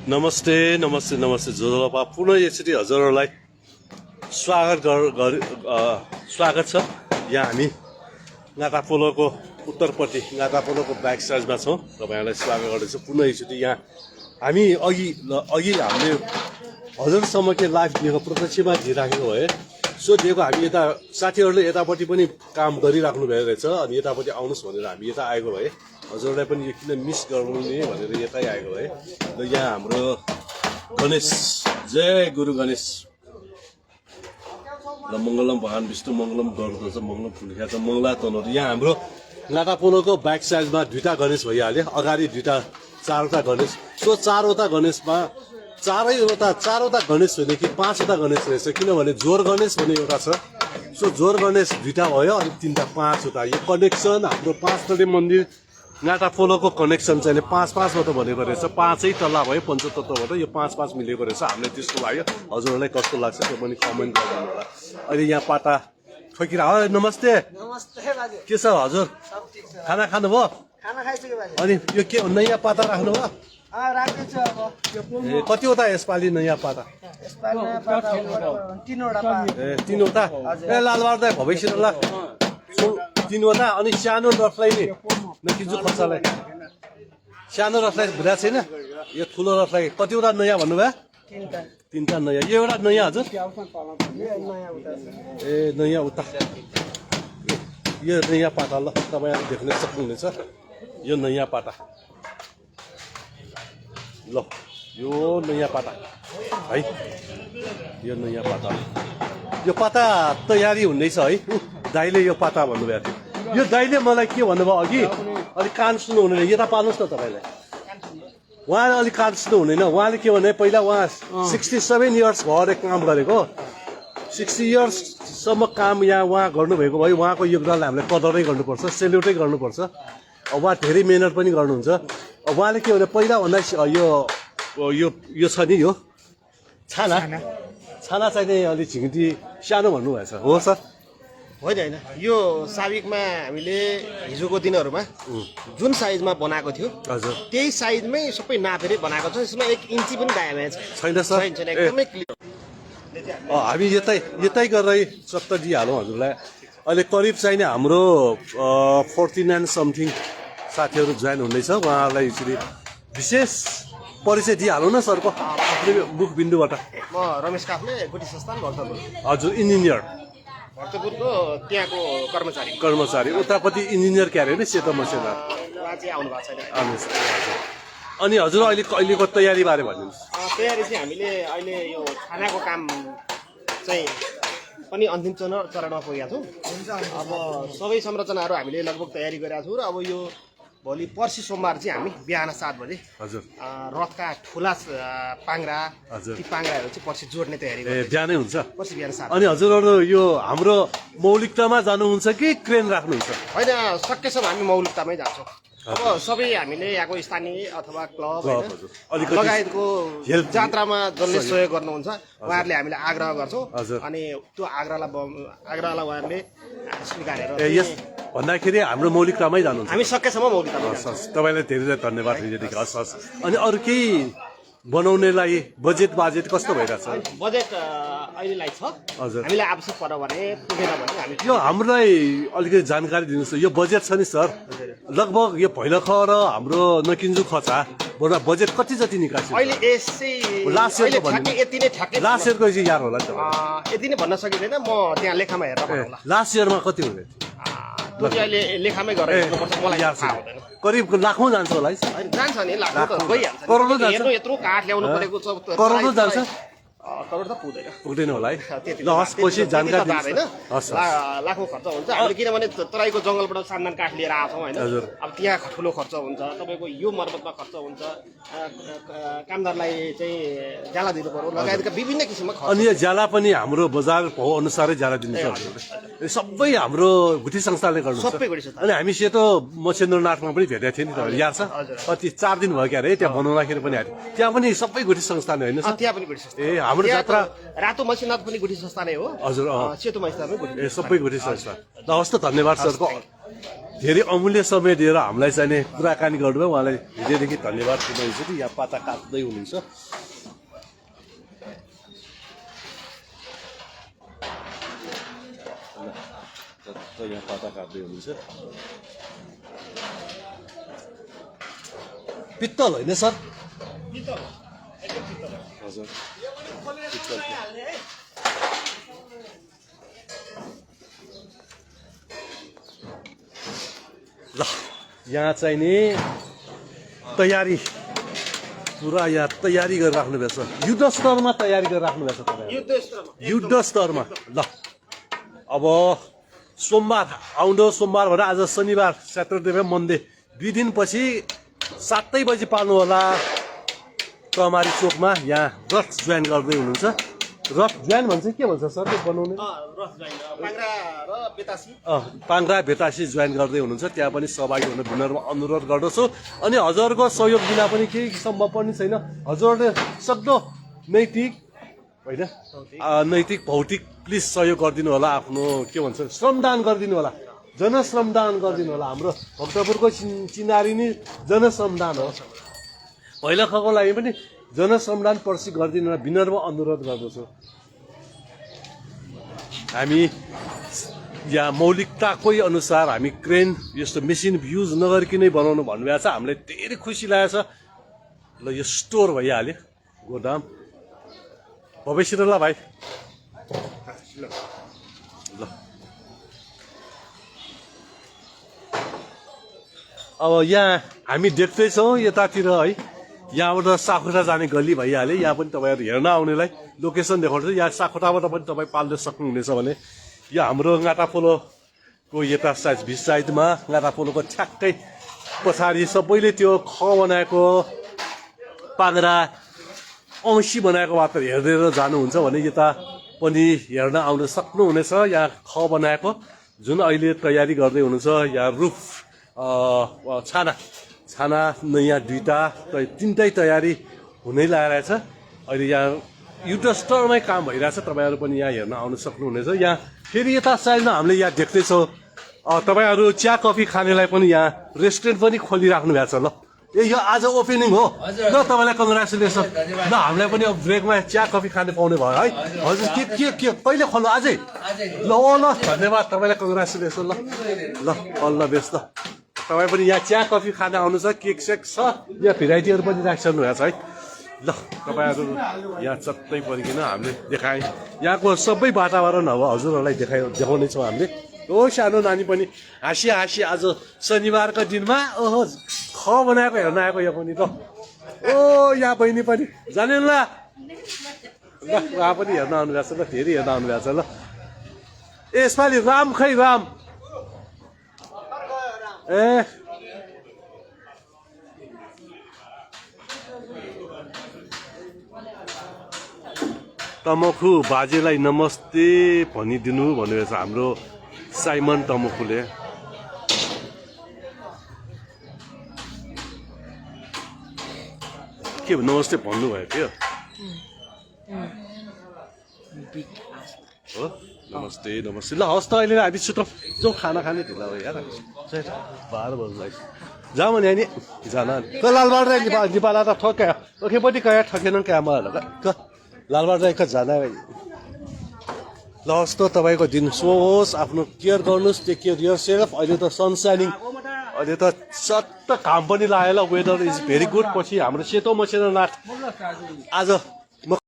नमस्ते नमस्ते नमस्ते जोजोलापा पुनः यसरी हजुरहरूलाई स्वागत छ। यहाँ हामी गातापोलोको उत्तरपट्टि गातापोलोको ब्याक साइडमा छौँ। तपाईँहरूलाई स्वागत गर्दैछु पुनः यसरी यहाँ हामी अघि हामीले हजुरसम्म के लाइभ दिएको प्रत्यक्षमा दिइराखेको भए सो दिएको हामी यता साथीहरूले यतापट्टि पनि काम गरिराख्नु भएको रहेछ। अनि यतापट्टि आउनुहोस् भनेर हामी यता आएको भए हजुरलाई पनि यो किन मिस गर्नुहुने भनेर यतै आएको है। र यहाँ हाम्रो गणेश, जय गुरु गणेश, ल मङ्गलम भगवान् विष्णु मङ्गलम गर्दछ मङ्गलम फुलिखा छ मङ्गला तनहरू। यहाँ हाम्रो गातापोलोको ब्याक साइडमा दुईटा गणेश भइहाल्यो, अगाडि चारवटा गणेश। सो चारवटा गणेशमा चारवटा गणेश होइन कि पाँचवटा गणेश रहेछ, किनभने जोर गणेश भन्ने एउटा छ। सो जोर गणेश दुईटा भयो अनि तिनवटा पाँचवटा यो कनेक्सन हाम्रो पाँचतले मन्दिर गातापोलोको कनेक्सन चाहिँ पाँचबाट भनेको रहेछ। पाँचै तल्ला भयो पञ्चतत्वबाट यो पाँच मिलेको रहेछ। हामीलाई त्यस्तो लाग्यो, हजुरहरूलाई कस्तो लाग्छ त्यो पनि कमेन्ट गरिदिनु होला। अहिले यहाँ पाटा ठोकिरा हो। नमस्ते के छ हजुर, खाना खानुभयो? अनि यो के नयाँ पाता राख्नुभयो? कतिवटा यसपालि नयाँ पाता? तीनवटा। ए लालबार भविष्य ल तीनवटा। अनि सानो रसलाई नकिन्छु खर्चलाई, सानो रसलाई भुरा छैन, यो ठुलो रसलाई कतिवटा नयाँ भन्नुभयो? तिनवटा नयाँ। यो एउटा नयाँ हजुर? ए नयाँ उता यो नयाँ पाटा ल तपाईँहरूले देख्न सक्नुहुनेछ। यो नयाँ पाटा ल यो नयाँ पाटा है, यो नयाँ पाटा। यो पाता तयारी हुँदैछ है। दाइले यो पाता भन्नुभएको थियो। यो दाइले मलाई के भन्नुभयो अघि, अलिक कान सुन्नु हुँदैन, यता पाल्नुहोस् न तपाईँलाई। उहाँले अलिक कान सुन्नु हुँदैन। उहाँले के भने पहिला उहाँ 67 इयर्स भएर काम गरेको, 60 इयर्ससम्म काम यहाँ उहाँ गर्नुभएको भयो। उहाँको योगदानलाई हामीले कदरै गर्नुपर्छ, सेल्युटै गर्नुपर्छ। उहाँ धेरै मेहनत पनि गर्नुहुन्छ। उहाँले के भने पहिला भन्दा यो छ नि, यो छाना चाहिँ अलिक झिङ्गी सानो भन्नुभएछ हो सर? होइन, यो साबिकमा हामीले हिजोको दिनहरूमा जुन साइजमा बनाएको थियो हजुर त्यही साइजमै सबै नापेर बनाएको छ। यसमा 1 इन्ची पनि दायाँ छैन सर, एकदमै क्लियर। हामी यतै गरेर सत्तर दिइहालौँ हजुरलाई। अहिले करिब चाहिँ नि हाम्रो 49 समथिङ साथीहरू जोइन हुँदैछ। उहाँहरूलाई यसरी विशेष परिचय दिइहालौँ न सरको आफ्नो मुखबिन्दुबाट। म रमेश काफ्ले, गुटी संस्थान भक्तपुर। हजुर इन्जिनियर भक्तपुरको त्यहाँको कर्मचारी। उतापट्टि इन्जिनियर क्यारे होइन सेतो मसेना उहाँ चाहिँ आउनु भएको छैन। अनि हजुर अहिलेको तयारी बारे भनिदिनुहोस्। तयारी चाहिँ हामीले अहिले यो खानाको काम चाहिँ पनि अन्तिम चरणमा पुगेका छौँ। अब सबै संरचनाहरू हामीले लगभग तयारी गरेका छौँ। र अब यो भोलि पर्सि सोमबार चाहिँ हामी बिहान 7 बजे हजुर रथका ठुला पाङ्ग्रा, ती पाङ्ग्राहरू चाहिँ पर्सि जोड्ने तयारी गर्छौँ। बिहानै हुन्छ पर्सि बिहान 7। अनि हजुरहरू यो हाम्रो मौलिकतामा जानुहुन्छ कि क्रेन राख्नुहुन्छ? होइन, सकेसम्म हामी मौलिकतामै जान्छौँ। अब सबै हामीले यहाँको स्थानीय अथवा क्लब लगायतको जात्रामा जसले सहयोग गर्नुहुन्छ उहाँहरूले हामीले आग्रह गर्छौँ। अनि त्यो आग्रहलाई उहाँहरूले स्वीकारेर यस भन्दाखेरि हाम्रो मौलिकतामै जानुहुन्छ? हामी सकेसम्म मौलिकतामै जान्छौँ। तपाईँलाई धेरै धन्यवाद। हस्। अनि अरू केही बनाउनेलाई बजेट कस्तो भइरहेछ? बजेट अहिलेलाई छ। हजुर हामीलाई आवश्यक पर्यो भने पुगेन भने हामी यो हामीलाई अलिकति जानकारी दिनुहोस्। यो बजेट छ नि सर, लगभग यो भैलख र हाम्रो नकिन्जु खचा बजेट कति जति निकाल्छ अहिले? यसै लास्ट इयरको यति नै ठ्याक्कै लास्ट इयरको चाहिँ याद होला नि त? यति नै भन्न सकिँदैन, म त्यहाँ लेखामा हेरेर भन्नुला। लास्ट इयरमा कति हुने? अहिले लेखामै गरेर हेर्नुपर्छ, मलाई याद छैन। करिब लाखौँ जान्छ होला है? जान्छ नि, लाख त गइहाल्छ। करोडौँ जान्छ? यत्रो काठ ल्याउनु परेको छ, करोडौँ जान्छ? करोड त पुग्दैन होला है। ल हस्, पछि जानकारी दिनुहोस्। लाखौँ खर्च हुन्छ हामीले, किनभने तराईको जङ्गलबाट सामान काठ लिएर आएको छौँ होइन। अब त्यहाँ ठुलो खर्च हुन्छ, तपाईँको यो मर्मतमा खर्च हुन्छ, कामदारलाई चाहिँ ज्याला दिनु पर्यो, लगायतका विभिन्न किसिमका खर्च। अनि यो ज्याला पनि हाम्रो बजार भाउ अनुसारै ज्याला दिनुहुन्छ? सबै हाम्रो गुठी संस्थाले गर्नुहुन्छ सबै गुठी संस्था। अनि हामी सेतो मच्छेन्द्रनाथमा पनि भेटेको थियौँ नि तपाईँले याद छ कति 4 दिन भयो क्या अरे त्यहाँ बनाउँदाखेरि पनि आएको त्यहाँ पनि सबै गुठी संस्थान होइन सर त्यहाँ पनि गुठी संस्था ए हाम्रो जात्रा रातो मसिनाथ पनि गुठी संस्था नै हो हजुर सेतो मसिनाथ पनि गुठी ए सबै गुठी संस्थान ल हस् त धन्यवाद सरको धेरै अमूल्य समय दिएर हामीलाई चाहिँ नि कुराकानी गर्नुभयो उहाँलाई हृदयदेखि धन्यवाद दिनुहुन्छ कि यहाँ पाता काट्दै हुनुहुन्छ यहाँ पाता काट्दै हुनुहुन्छ पित्तल होइन सर हजुर ल यहाँ चाहिँ नि तयारी पुरा यहाँ तयारी गरेर राख्नुभएछ युद्ध स्तरमा तयारी गरेर राख्नुभएछ तपाईँ युद्ध स्तरमा ल अब सोमबार आउँदो सोमबार भएर आज शनिबार स्याटरडे मन्डे 2 दिनपछि 7 बजी पाल्नु होला कमारी चोकमा यहाँ रथ जोइन गर्दै हुनुहुन्छ रथ जोइन भन्छ के भन्छ सर त्यो बनाउने पाङ्ग्रा बेतासी जोइन गर्दै हुनुहुन्छ त्यहाँ पनि सहभागी हुन विनम्र अनुरोध गर्दछु अनि हजुरको सहयोग बिना पनि केही सम्भव पनि छैन हजुरले सक्दो नैतिक होइन नैतिक भौतिक प्लिज सहयोग गरिदिनु होला आफ्नो के भन्छ श्रमदान गरिदिनु होला जनश्रमदान गरिदिनु होला हाम्रो भक्तपुरको चिनारी नै जनश्रमदान हो पहिलाको लागि पनि जनश्रमदान पर्सि गरिदिनु होला विनम्र अनुरोध गर्दछु हामी यहाँ मौलिकताकै अनुसार हामी क्रेन यस्तो मेसिन युज नगरिकनै बनाउनु भन्नुभएको छ हामीलाई धेरै खुसी लागेको छ ल यो स्टोर भइहाल्यो गोदाम भविष्य ल भाइ ल अब यहाँ हामी देख्दैछौँ यतातिर है यहाँबाट साखुटा जाने गल्ली भइहाल्यो यहाँ पनि तपाईँहरू हेर्न आउनेलाई लोकेसन देखाउँछु यहाँ साखुटाबाट पनि तपाईँ पाल्न सक्नुहुनेछ भने यो हाम्रो गाटापोलोको यता साइड भिस साइडमा गाटापोलोको ठ्याक्कै पछाडि सबैले त्यो ख बनाएको पाङ्ग्रा औँसी बनाएको मात्र हेरेर जानुहुन्छ भने यता पनि हेर्न आउन सक्नुहुनेछ यहाँ ख बनाएको जुन अहिले तयारी गर्दै हुनुहुन्छ यहाँ रुफ छाना यहाँ 2टा 3टै तयारी हुनै लागिरहेछ अहिले यहाँ युद्ध स्तरमै काम भइरहेछ तपाईँहरू पनि यहाँ हेर्न आउन सक्नुहुनेछ यहाँ फेरि यता साइडमा हामीले यहाँ देख्दैछौँ तपाईँहरू चिया कफी खानेलाई पनि यहाँ रेस्टुरेन्ट पनि खोलिराख्नु भएको छ ल ए यो आज ओपनिङ हो ल तपाईँलाई कङ्ग्रेचुलेसन ल हामीलाई पनि अब ब्रेकमा चिया कफी खाने पाउने भयो है हजुर के कहिले खोल्नु अझै ल ल धन्यवाद तपाईँलाई कङ्ग्रेचुलेसन ल अल बेस्ट ल तपाईँ पनि यहाँ चिया कफी खान आउनु छ केक सेक छ यहाँ भेराइटीहरू पनि राखिसक्नु भएको छ है ल तपाईँहरू यहाँ चट्टै परिकन हामीले देखाएँ यहाँको सबै वातावरण अब हजुरहरूलाई देखाउनेछौँ हामीले ओ सानो नानी पनि हाँसी आज शनिबारको दिनमा ओहो ख बनाएको हेर्न आएको यहाँ पनि त ओ यहाँ बहिनी पनि जाने ल उहाँ पनि हेर्न आउनु भएको छ ल धेरै हेर्न आउनु भएको छ ल ए यसपालि राम खै राम ए तमखु बाजेलाई नमस्ते भनिदिनु भन्नुभएको छ हाम्रो साइमन तमखुले के नमस्ते भन्नुभयो थियो हो नमस्ते ल हस् त अहिले हामी छुटौँ जाउँ खाना खाने ढिला भयो यार 12 बज्दै जाऊँ भने नि जाना तो लालबाग रे निपाला त ठोक्या ओके पनि कया ठकेन क्यामरा ल लालबाग रे का जाना भाइ ल हस् त तपाईको दिन सोहोस् आफ्नो केयर गर्नुस् टेक केयर योरसेल्फ अहिले त सनसाइनिङ अहिले त सट्ट घाम पनि लाग्यो ल वेदर इज भेरी गुड पछि हाम्रो सेतो मसेनो नाथ आज